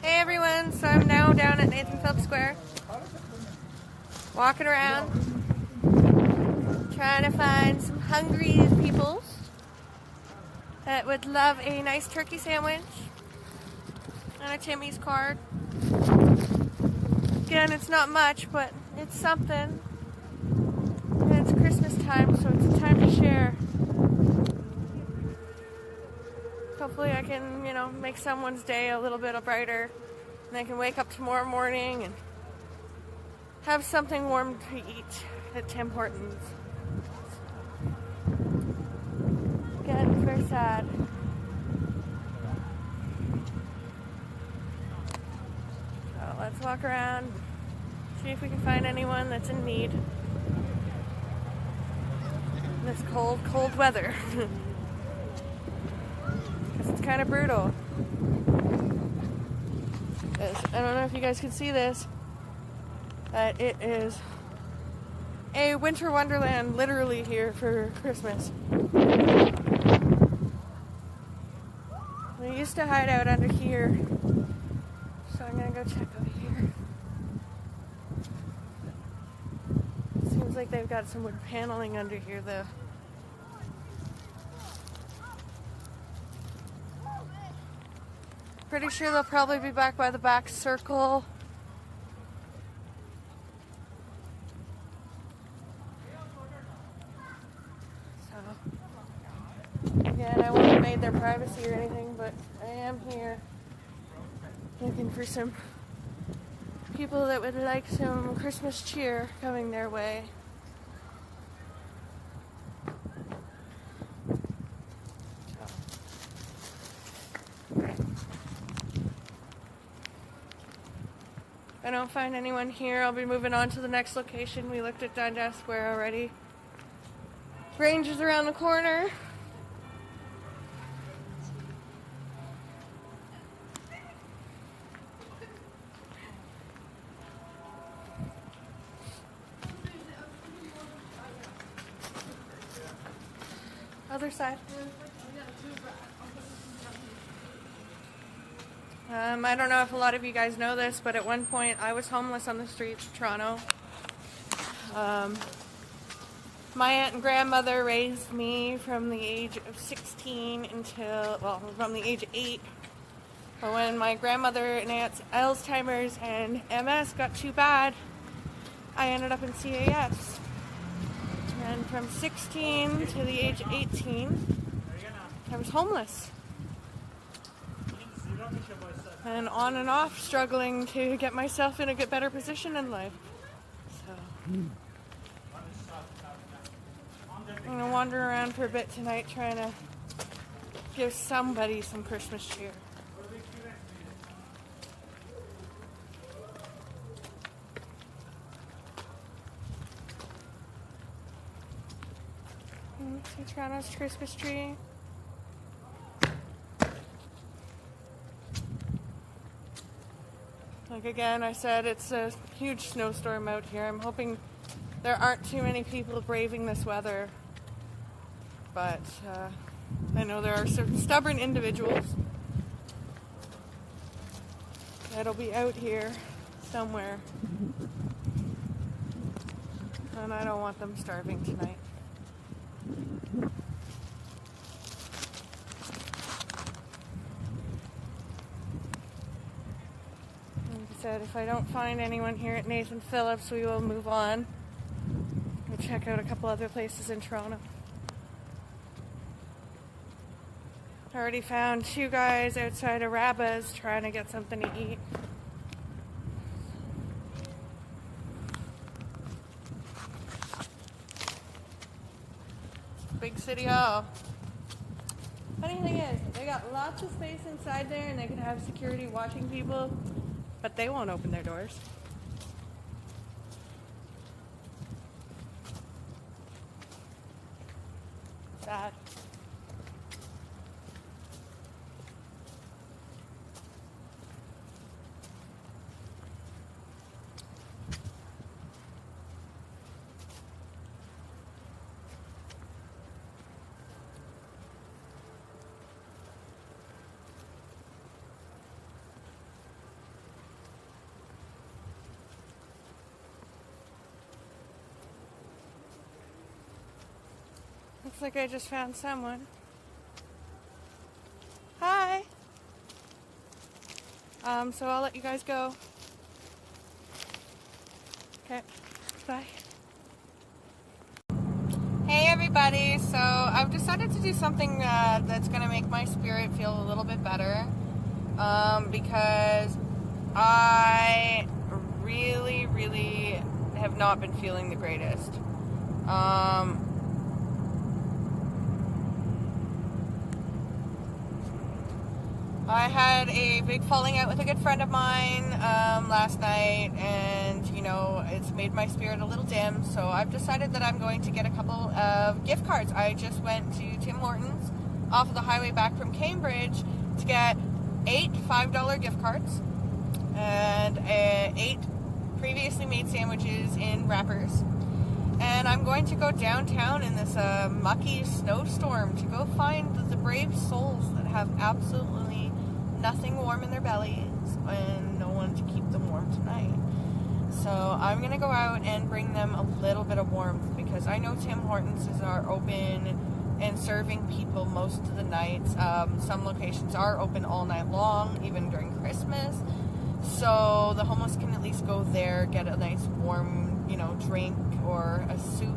Hey everyone, so I'm now down at Nathan Phillips Square, walking around, trying to find some hungry people that would love a nice turkey sandwich and a Timmy's card. Again, it's not much, but it's something. And it's Christmas time, so it's a time to share. Hopefully I can, make someone's day a little bit brighter. And they can wake up tomorrow morning and have something warm to eat at Tim Hortons. Again, it's very sad. So let's walk around, see if we can find anyone that's in need in this cold, cold weather. Because it's kind of brutal. I don't know if you guys can see this, but it is a winter wonderland literally here for Christmas. We used to hide out under here, so I'm gonna go check over here. Seems like they've got some wood paneling under here though. Pretty sure they'll probably be back by the back circle. So, again, I won't invade their privacy or anything, but I am here looking for some people that would like some Christmas cheer coming their way. If I don't find anyone here, I'll be moving on to the next location. We looked at Dundas Square already. Range is around the corner. Other side. I don't know if a lot of you guys know this, but at one point I was homeless on the streets of Toronto. My aunt and grandmother raised me from the age of 16 from the age of 8. But when my grandmother and aunt's Alzheimer's and MS got too bad, I ended up in CAS. And from 16 to the age of 18, I was homeless. And on and off, struggling to get myself in a better position in life. So, I'm going to wander around for a bit tonight trying to give somebody some Christmas cheer. See Toronto's Christmas tree. Like again, I said it's a huge snowstorm out here. I'm hoping there aren't too many people braving this weather. But I know there are some stubborn individuals that'll be out here somewhere. And I don't want them starving tonight. If I don't find anyone here at Nathan Phillips, we will move on. We'll check out a couple other places in Toronto. I already found 2 guys outside of Rabba's trying to get something to eat. Big City Hall. Funny thing is, they got lots of space inside there and they can have security watching people. But they won't open their doors. Sad. Looks like I just found someone. Hi. So I'll let you guys go. Okay, bye. Hey everybody, so I've decided to do something that's going to make my spirit feel a little bit better, because I really have not been feeling the greatest. I had a big falling out with a good friend of mine last night, and you know, it's made my spirit a little dim, so I've decided that I'm going to get a couple of gift cards. I just went to Tim Hortons off of the highway back from Cambridge to get 8 $5 gift cards and 8 previously made sandwiches in wrappers. And I'm going to go downtown in this mucky snowstorm to go find the brave souls that have absolutely nothing warm in their bellies and no one to keep them warm tonight. So I'm going to go out and bring them a little bit of warmth, because I know Tim Hortons are open and serving people most of the nights. Some locations are open all night long, even during Christmas. So the homeless can at least go there, get a nice warm, you know, drink or a soup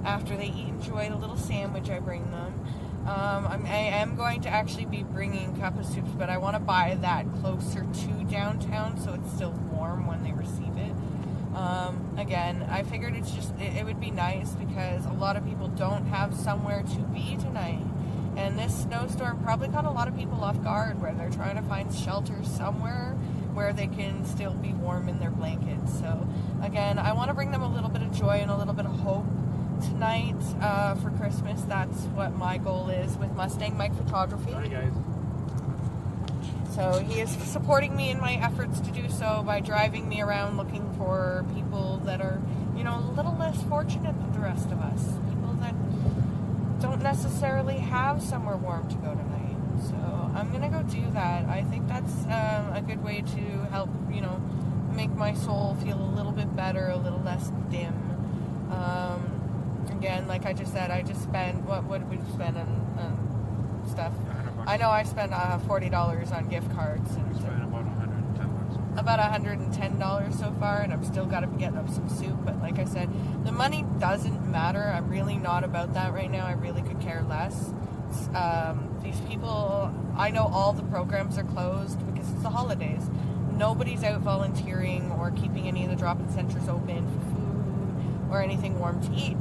after they enjoy the little sandwich I bring them. I am going to actually be bringing cup of soups, but I want to buy that closer to downtown so it's still warm when they receive it. Again, I figured it would be nice because a lot of people don't have somewhere to be tonight. And this snowstorm probably caught a lot of people off guard, where they're trying to find shelter somewhere where they can still be warm in their blankets. So again, I want to bring them a little bit of joy and a little bit of hope tonight for Christmas. That's what my goal is with Mustang Mike Photography. Hi guys. So he is supporting me in my efforts to do so by driving me around looking for people that are, you know, a little less fortunate than the rest of us. People that don't necessarily have somewhere warm to go tonight. So I'm going to go do that. I think that's a good way to help, you know, make my soul feel a little bit better, a little less dim. Again, like I just said, I just spent, what did we spend on stuff? I know I spent $40 on gift cards. And We spent about $110. About $110 so far, and I'm still got to be getting up some soup. But like I said, the money doesn't matter. I'm really not about that right now. I really could care less. These people, I know all the programs are closed because it's the holidays. Nobody's out volunteering or keeping any of the drop-in centers open for food or anything warm to eat.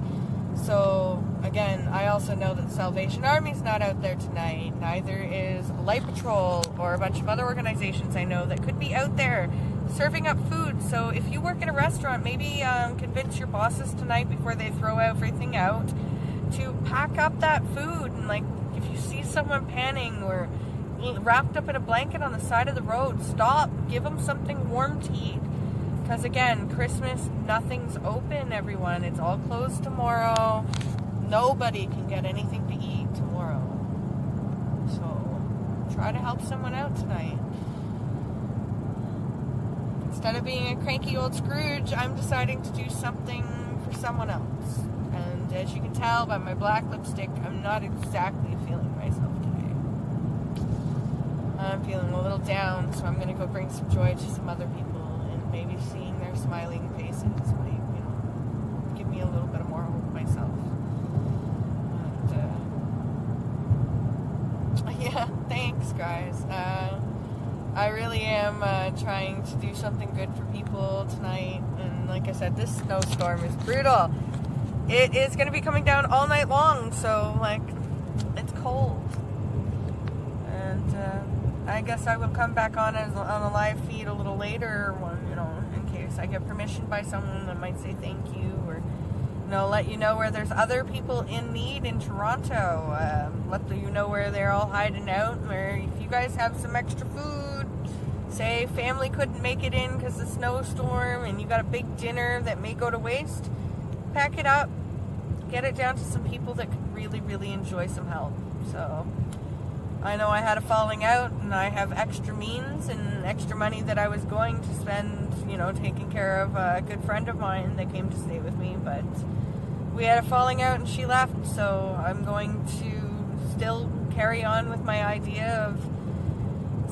So again, I also know that the Salvation Army's not out there tonight. Neither is Light Patrol or a bunch of other organizations I know that could be out there serving up food. So if you work in a restaurant, maybe convince your bosses tonight before they throw everything out to pack up that food. And like, if you see someone panning or wrapped up in a blanket on the side of the road, stop, give them something warm to eat. Because again, Christmas, nothing's open, everyone. It's all closed tomorrow. Nobody can get anything to eat tomorrow. So try to help someone out tonight. Instead of being a cranky old Scrooge, I'm deciding to do something for someone else. And as you can tell by my black lipstick, I'm not exactly feeling myself today. I'm feeling a little down, so I'm going to go bring some joy to some other people. Maybe seeing their smiling faces might, you know, give me a little bit of more hope myself. And, yeah, thanks, guys. I really am trying to do something good for people tonight. And like I said, this snowstorm is brutal. It is going to be coming down all night long, so, like, it's cold. And, I guess I will come back on a live feed a little later, you know, in case I get permission by someone that might say thank you, or, you know, let you know where there's other people in need in Toronto. Let you know where they're all hiding out, where if you guys have some extra food, say family couldn't make it in because of the snowstorm, and you got a big dinner that may go to waste, pack it up, get it down to some people that could really enjoy some help. So I know I had a falling out, and I have extra means and extra money that I was going to spend, you know, taking care of a good friend of mine that came to stay with me, but we had a falling out and she left, so I'm going to still carry on with my idea of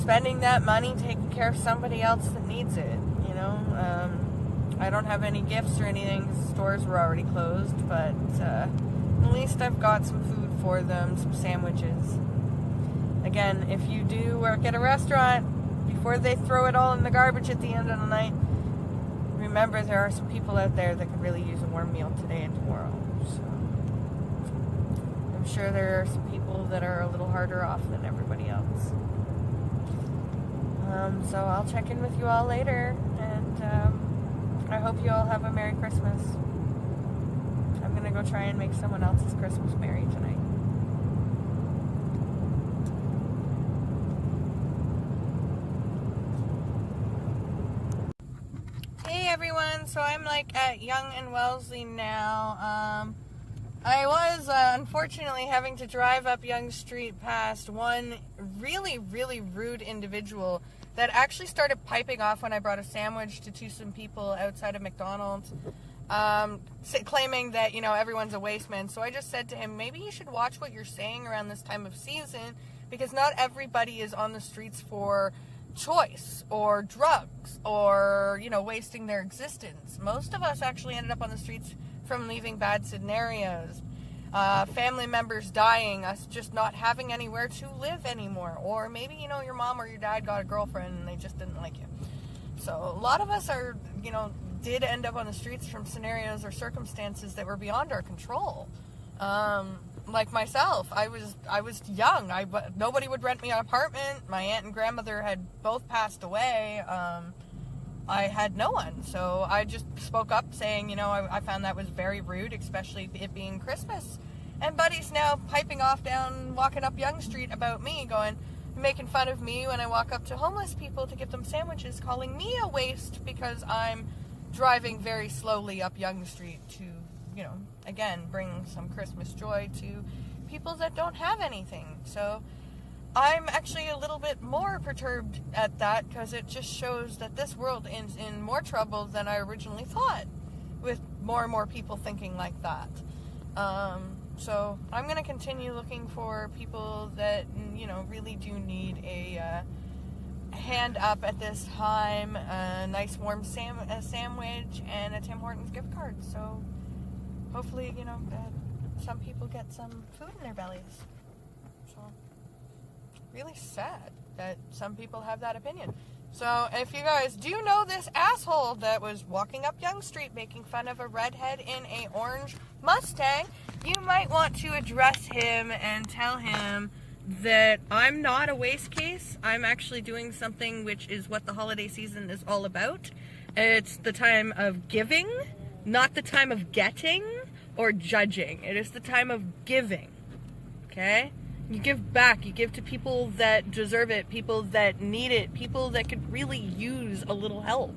spending that money taking care of somebody else that needs it, you know. I don't have any gifts or anything because the stores were already closed, but at least I've got some food for them, some sandwiches. Again, if you do work at a restaurant, before they throw it all in the garbage at the end of the night, remember there are some people out there that could really use a warm meal today and tomorrow. So I'm sure there are some people that are a little harder off than everybody else. So I'll check in with you all later, and I hope you all have a Merry Christmas. I'm gonna go try and make someone else's Christmas merry tonight. Hey everyone, so I'm like at Young and Wellesley now. I was unfortunately having to drive up Young Street past one really, really rude individual that actually started piping off when I brought a sandwich to some people outside of McDonald's, claiming that, you know, everyone's a waste man. So I just said to him, maybe you should watch what you're saying around this time of season, because not everybody is on the streets for choice or drugs or, you know, wasting their existence. Most of us actually ended up on the streets from leaving bad scenarios. Family members dying, us just not having anywhere to live anymore. Or maybe, you know, your mom or your dad got a girlfriend and they just didn't like you. So a lot of us are, you know, did end up on the streets from scenarios or circumstances that were beyond our control. Like myself, I was young. Nobody would rent me an apartment. My aunt and grandmother had both passed away. I had no one, so I just spoke up saying, you know, I found that was very rude, especially it being Christmas. And Buddy's now piping off walking up Young Street about me, making fun of me when I walk up to homeless people to give them sandwiches, calling me a waste because I'm driving very slowly up Young Street to, you know, again, bring some Christmas joy to people that don't have anything. So I'm actually a little bit more perturbed at that, because it just shows that this world is in more trouble than I originally thought, with more and more people thinking like that. So I'm going to continue looking for people that, you know, really do need a hand up at this time, a nice warm sandwich, and a Tim Hortons gift card. So hopefully, you know, some people get some food in their bellies. So really sad that some people have that opinion. So if you guys do know this asshole that was walking up Young Street making fun of a redhead in a orange Mustang, you might want to address him and tell him that I'm not a waste case. I'm actually doing something which is what the holiday season is all about. It's the time of giving, not the time of getting or judging. It is the time of giving. Okay? You give back. You give to people that deserve it, people that need it, people that could really use a little help.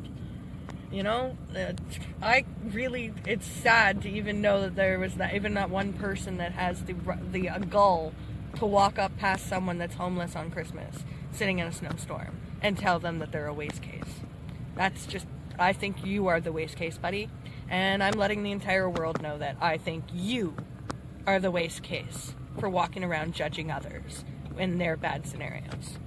You know, it's sad to even know that there was not one person that has the gall to walk up past someone that's homeless on Christmas, sitting in a snowstorm, and tell them that they're a waste case. That's just, I think you are the waste case, buddy. And I'm letting the entire world know that I think you are the waste case for walking around judging others in their bad scenarios.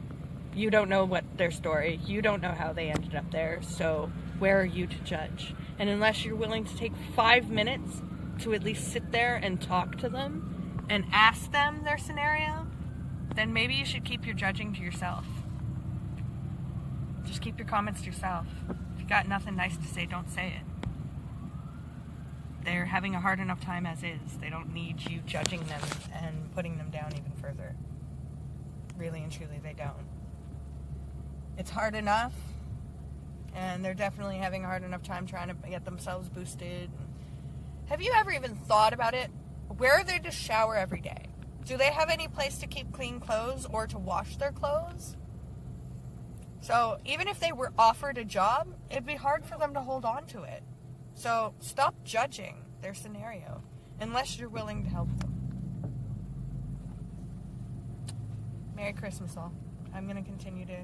You don't know what their story, you don't know how they ended up there, so where are you to judge? And unless you're willing to take 5 minutes to at least sit there and talk to them and ask them their scenario, then maybe you should keep your judging to yourself. Just keep your comments to yourself. If you got nothing nice to say, don't say it. They're having a hard enough time as is. They don't need you judging them and putting them down even further. Really and truly, they don't. It's hard enough, and they're definitely having a hard enough time trying to get themselves boosted. Have you ever even thought about it? Where are they to shower every day? Do they have any place to keep clean clothes or to wash their clothes? So even if they were offered a job, it'd be hard for them to hold on to it. So stop judging their scenario unless you're willing to help them. Merry Christmas all. I'm going to continue to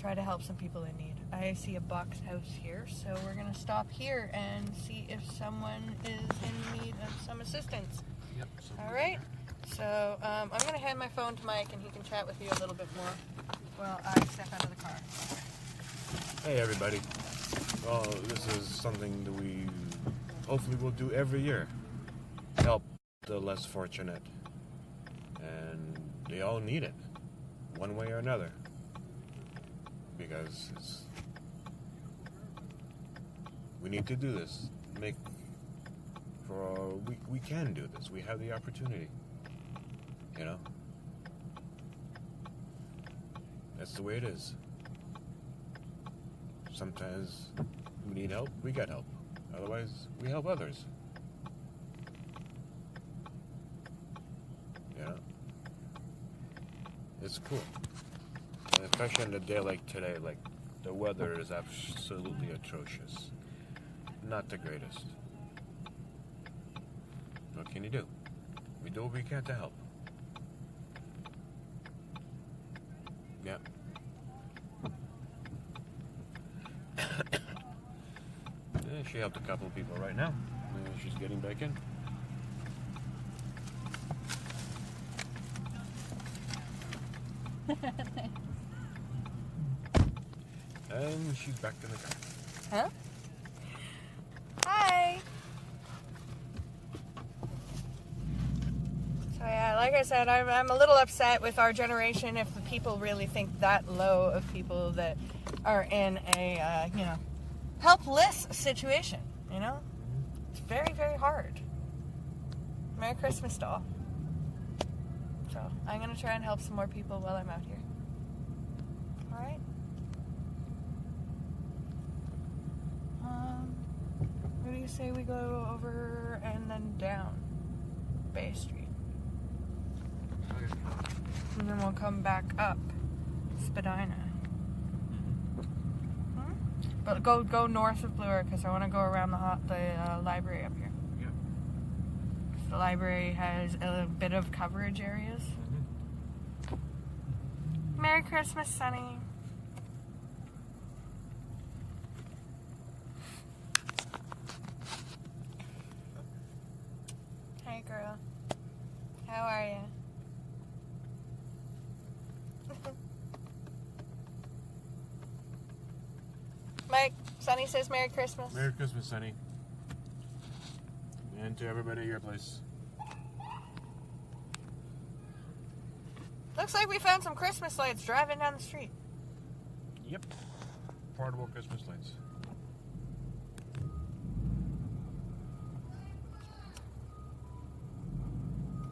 try to help some people in need. I see a box house here, so we're gonna stop here and see if someone is in need of some assistance. Yep. All right. So I'm gonna hand my phone to Mike, and he can chat with you a little bit more while I step out of the car. Hey everybody. Well, this is something that we hopefully will do every year. Help the less fortunate. And they all need it, one way or another. Because we need to do this. We can do this. We have the opportunity. You know? That's the way it is. Sometimes we need help, we get help. Otherwise, we help others. You know? It's cool. And especially on a day like today, like the weather is absolutely atrocious. Not the greatest. What can you do? We do what we can to help. Yeah. Yeah, she helped a couple of people right now. She's getting back in. And she's back in the car. Huh? Hi. So yeah, like I said, I'm a little upset with our generation if the people really think that low of people that are in a helpless situation. You know, it's very, very hard. Merry Christmas to all. So I'm gonna try and help some more people while I'm out here. All right. What do you say we go over and then down Bay Street? And then we'll come back up Spadina. But go north of Bloor because I want to go around the library up here. Yeah. The library has a bit of coverage areas. Merry Christmas, Sunny. Hey, girl. How are you? Mike, Sunny says Merry Christmas. Merry Christmas, Sonny. And to everybody at your place. Looks like we found some Christmas lights driving down the street. Yep. Portable Christmas lights.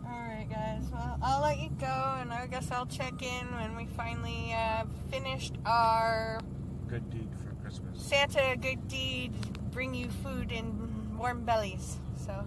Alright guys, well I'll let you go and I guess I'll check in when we finally finished our Good deed for Christmas. Santa good deed, bring you food and warm bellies. So